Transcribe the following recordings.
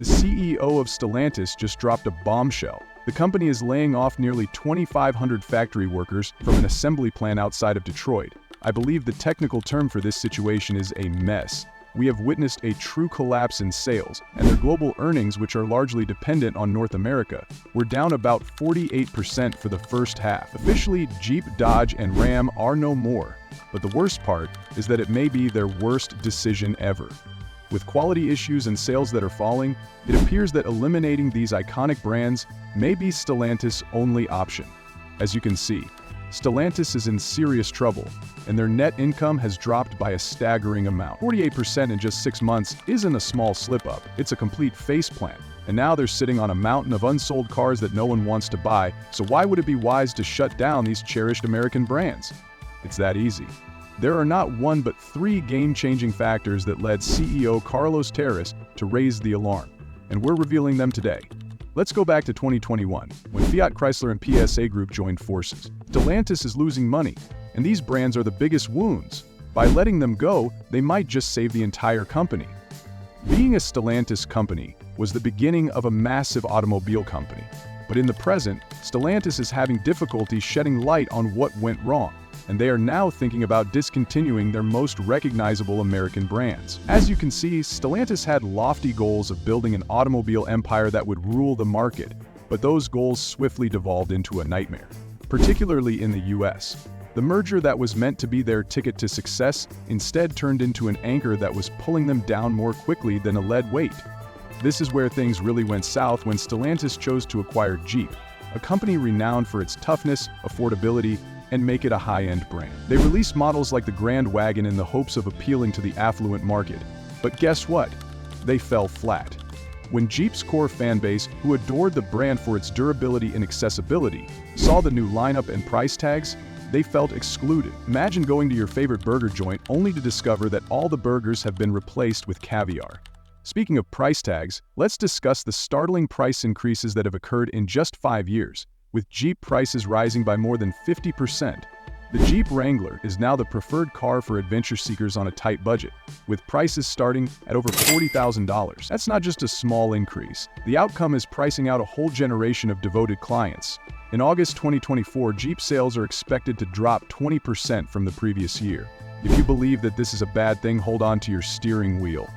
The CEO of Stellantis just dropped a bombshell. The company is laying off nearly 2,500 factory workers from an assembly plant outside of Detroit. I believe the technical term for this situation is a mess. We have witnessed a true collapse in sales, and their global earnings, which are largely dependent on North America, were down about 48% for the first half. Officially, Jeep, Dodge, and Ram are no more. But the worst part is that it may be their worst decision ever. With quality issues and sales that are falling, it appears that eliminating these iconic brands may be Stellantis' only option. As you can see, Stellantis is in serious trouble, and their net income has dropped by a staggering amount. 48% in just 6 months isn't a small slip-up, it's a complete faceplant. And now they're sitting on a mountain of unsold cars that no one wants to buy, so why would it be wise to shut down these cherished American brands? It's that easy. There are not one but 3 game-changing factors that led CEO Carlos Tavares to raise the alarm, and we're revealing them today. Let's go back to 2021, when Fiat Chrysler and PSA Group joined forces. Stellantis is losing money, and these brands are the biggest wounds. By letting them go, they might just save the entire company. Being a Stellantis company was the beginning of a massive automobile company. But in the present, Stellantis is having difficulty shedding light on what went wrong, and they are now thinking about discontinuing their most recognizable American brands. As you can see, Stellantis had lofty goals of building an automobile empire that would rule the market, but those goals swiftly devolved into a nightmare, particularly in the US. The merger that was meant to be their ticket to success instead turned into an anchor that was pulling them down more quickly than a lead weight. This is where things really went south when Stellantis chose to acquire Jeep, a company renowned for its toughness, affordability, and make it a high-end brand. They released models like the Grand Wagon in the hopes of appealing to the affluent market. But guess what? They fell flat. When Jeep's core fanbase, who adored the brand for its durability and accessibility, saw the new lineup and price tags, they felt excluded. Imagine going to your favorite burger joint only to discover that all the burgers have been replaced with caviar. Speaking of price tags, let's discuss the startling price increases that have occurred in just 5 years. With Jeep prices rising by more than 50%, the Jeep Wrangler is now the preferred car for adventure seekers on a tight budget, with prices starting at over $40,000. That's not just a small increase. The outcome is pricing out a whole generation of devoted clients. In August 2024, Jeep sales are expected to drop 20% from the previous year. If you believe that this is a bad thing, hold on to your steering wheel.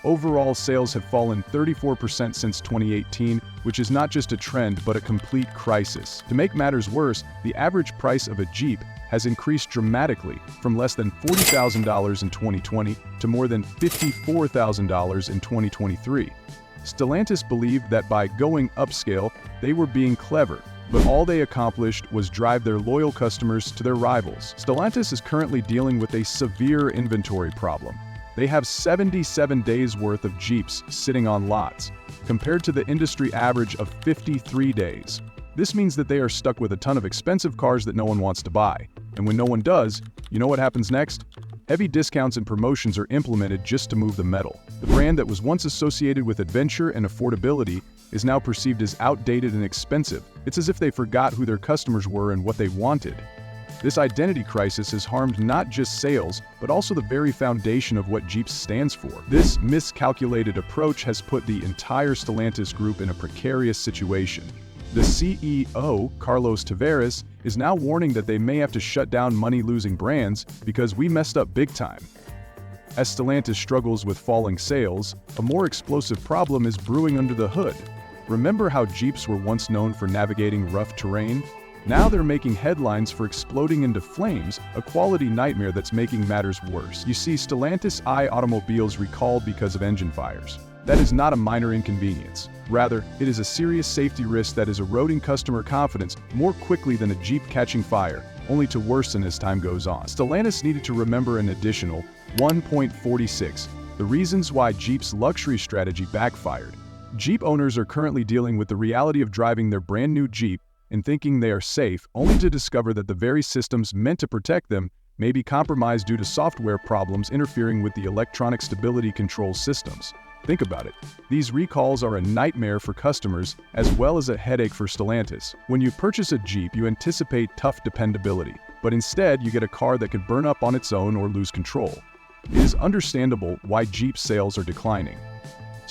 Overall, sales have fallen 34% since 2018, which is not just a trend but a complete crisis. To make matters worse, the average price of a Jeep has increased dramatically from less than $40,000 in 2020 to more than $54,000 in 2023. Stellantis believed that by going upscale, they were being clever, but all they accomplished was drive their loyal customers to their rivals. Stellantis is currently dealing with a severe inventory problem. They have 77 days worth of Jeeps sitting on lots, compared to the industry average of 53 days. This means that they are stuck with a ton of expensive cars that no one wants to buy. And when no one does, you know what happens next? Heavy discounts and promotions are implemented just to move the metal. The brand that was once associated with adventure and affordability is now perceived as outdated and expensive. It's as if they forgot who their customers were and what they wanted. This identity crisis has harmed not just sales, but also the very foundation of what Jeep stands for. This miscalculated approach has put the entire Stellantis group in a precarious situation. The CEO, Carlos Tavares, is now warning that they may have to shut down money-losing brands because we messed up big time. As Stellantis struggles with falling sales, a more explosive problem is brewing under the hood. Remember how Jeeps were once known for navigating rough terrain? Now they're making headlines for exploding into flames, a quality nightmare that's making matters worse. You see, Stellantis automobiles recalled because of engine fires. That is not a minor inconvenience. Rather, it is a serious safety risk that is eroding customer confidence more quickly than a Jeep catching fire, only to worsen as time goes on. Stellantis needed to remember an additional 1.46, the reasons why Jeep's luxury strategy backfired. Jeep owners are currently dealing with the reality of driving their brand new Jeep and thinking they are safe, only to discover that the very systems meant to protect them may be compromised due to software problems interfering with the electronic stability control systems. Think about it. These recalls are a nightmare for customers as well as a headache for Stellantis. When you purchase a Jeep, you anticipate tough dependability, but instead you get a car that could burn up on its own or lose control. It is understandable why Jeep sales are declining.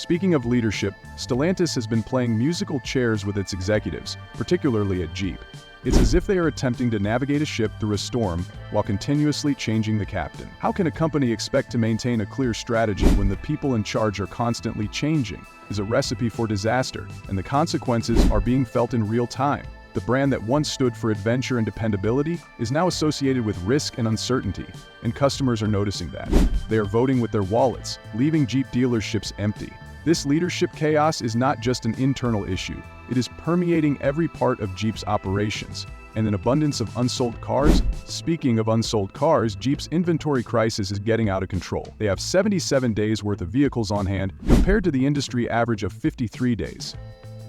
Speaking of leadership, Stellantis has been playing musical chairs with its executives, particularly at Jeep. It's as if they are attempting to navigate a ship through a storm while continuously changing the captain. How can a company expect to maintain a clear strategy when the people in charge are constantly changing? Is a recipe for disaster, and the consequences are being felt in real time. The brand that once stood for adventure and dependability is now associated with risk and uncertainty, and customers are noticing that. They are voting with their wallets, leaving Jeep dealerships empty. This leadership chaos is not just an internal issue, it is permeating every part of Jeep's operations. And an abundance of unsold cars? Speaking of unsold cars, Jeep's inventory crisis is getting out of control. They have 77 days worth of vehicles on hand, compared to the industry average of 53 days.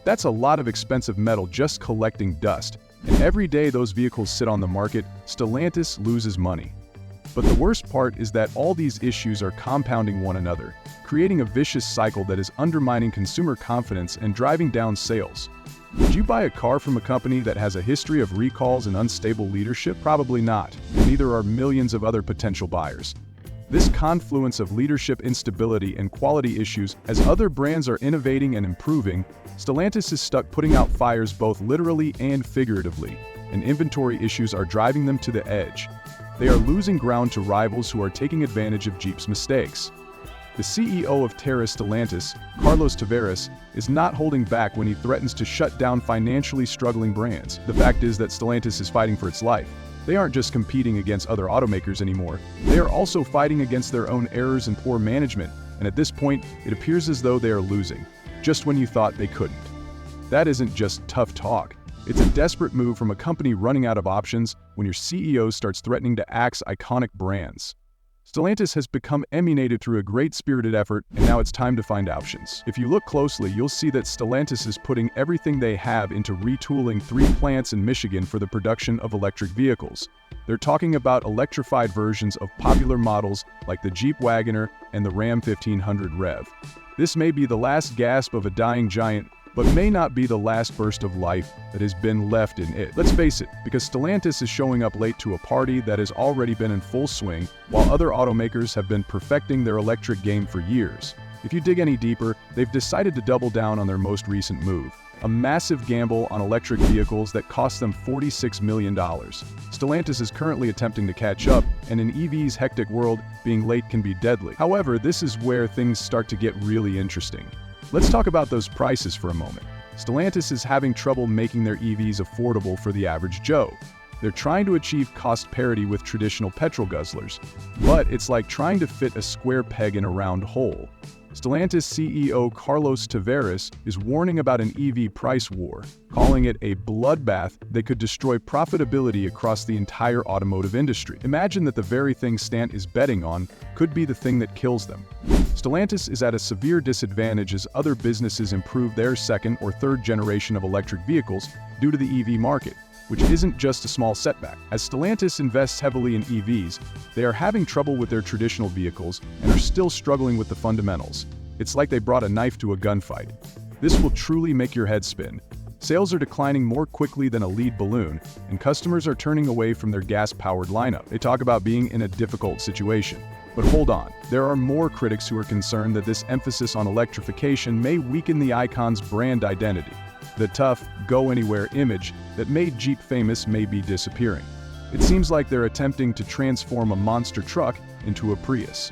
That's a lot of expensive metal just collecting dust. And every day those vehicles sit on the market, Stellantis loses money. But the worst part is that all these issues are compounding one another, creating a vicious cycle that is undermining consumer confidence and driving down sales. Would you buy a car from a company that has a history of recalls and unstable leadership? Probably not, and neither are millions of other potential buyers. This confluence of leadership instability and quality issues, as other brands are innovating and improving, Stellantis is stuck putting out fires both literally and figuratively, and inventory issues are driving them to the edge. They are losing ground to rivals who are taking advantage of Jeep's mistakes. The CEO of Stellantis, Carlos Tavares, is not holding back when he threatens to shut down financially struggling brands. The fact is that Stellantis is fighting for its life. They aren't just competing against other automakers anymore, they are also fighting against their own errors and poor management, and at this point, it appears as though they are losing, just when you thought they couldn't. That isn't just tough talk. It's a desperate move from a company running out of options when your CEO starts threatening to axe iconic brands. Stellantis has become emulated through a great-spirited effort, and now it's time to find options. If you look closely, you'll see that Stellantis is putting everything they have into retooling 3 plants in Michigan for the production of electric vehicles. They're talking about electrified versions of popular models like the Jeep Wagoner and the Ram 1500 REV. This may be the last gasp of a dying giant, but may not be the last burst of life that has been left in it. Let's face it, because Stellantis is showing up late to a party that has already been in full swing, while other automakers have been perfecting their electric game for years. If you dig any deeper, they've decided to double down on their most recent move, a massive gamble on electric vehicles that cost them $46 million. Stellantis is currently attempting to catch up, and in EV's hectic world, being late can be deadly. However, this is where things start to get really interesting. Let's talk about those prices for a moment. Stellantis is having trouble making their EVs affordable for the average Joe. They're trying to achieve cost parity with traditional petrol guzzlers, but it's like trying to fit a square peg in a round hole. Stellantis CEO Carlos Tavares is warning about an EV price war, calling it a bloodbath that could destroy profitability across the entire automotive industry. Imagine that the very thing Stant is betting on could be the thing that kills them. Stellantis is at a severe disadvantage as other businesses improve their second or third generation of electric vehicles due to the EV market, which isn't just a small setback. As Stellantis invests heavily in EVs, they are having trouble with their traditional vehicles and are still struggling with the fundamentals. It's like they brought a knife to a gunfight. This will truly make your head spin. Sales are declining more quickly than a lead balloon, and customers are turning away from their gas-powered lineup. They talk about being in a difficult situation. But hold on, there are more critics who are concerned that this emphasis on electrification may weaken the icon's brand identity. The tough, go-anywhere image that made Jeep famous may be disappearing. It seems like they're attempting to transform a monster truck into a Prius.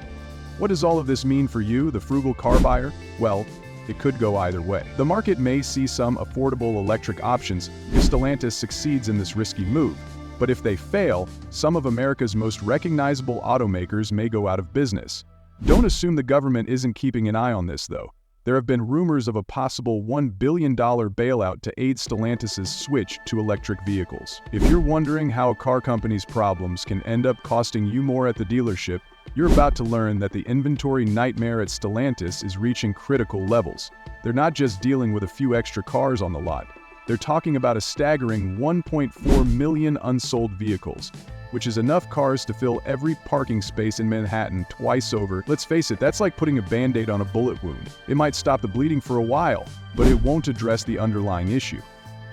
What does all of this mean for you, the frugal car buyer? Well, it could go either way. The market may see some affordable electric options if Stellantis succeeds in this risky move, but if they fail, some of America's most recognizable automakers may go out of business. Don't assume the government isn't keeping an eye on this, though. There have been rumors of a possible $1 billion bailout to aid Stellantis' switch to electric vehicles. If you're wondering how a car company's problems can end up costing you more at the dealership, you're about to learn that the inventory nightmare at Stellantis is reaching critical levels. They're not just dealing with a few extra cars on the lot. They're talking about a staggering 1.4 million unsold vehicles, which is enough cars to fill every parking space in Manhattan twice over. Let's face it, that's like putting a Band-Aid on a bullet wound. It might stop the bleeding for a while, but it won't address the underlying issue.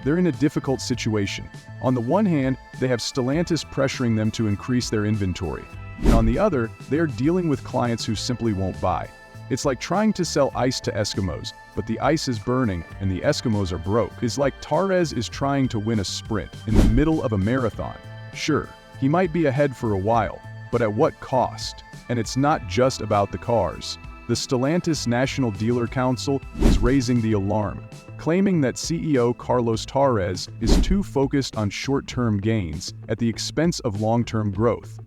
They're in a difficult situation. On the one hand, they have Stellantis pressuring them to increase their inventory, and on the other, they are dealing with clients who simply won't buy. It's like trying to sell ice to Eskimos, but the ice is burning and the Eskimos are broke. It's like Torres is trying to win a sprint in the middle of a marathon. Sure, he might be ahead for a while, but at what cost? And it's not just about the cars. The Stellantis National Dealer Council is raising the alarm, claiming that CEO Carlos Torres is too focused on short-term gains at the expense of long-term growth.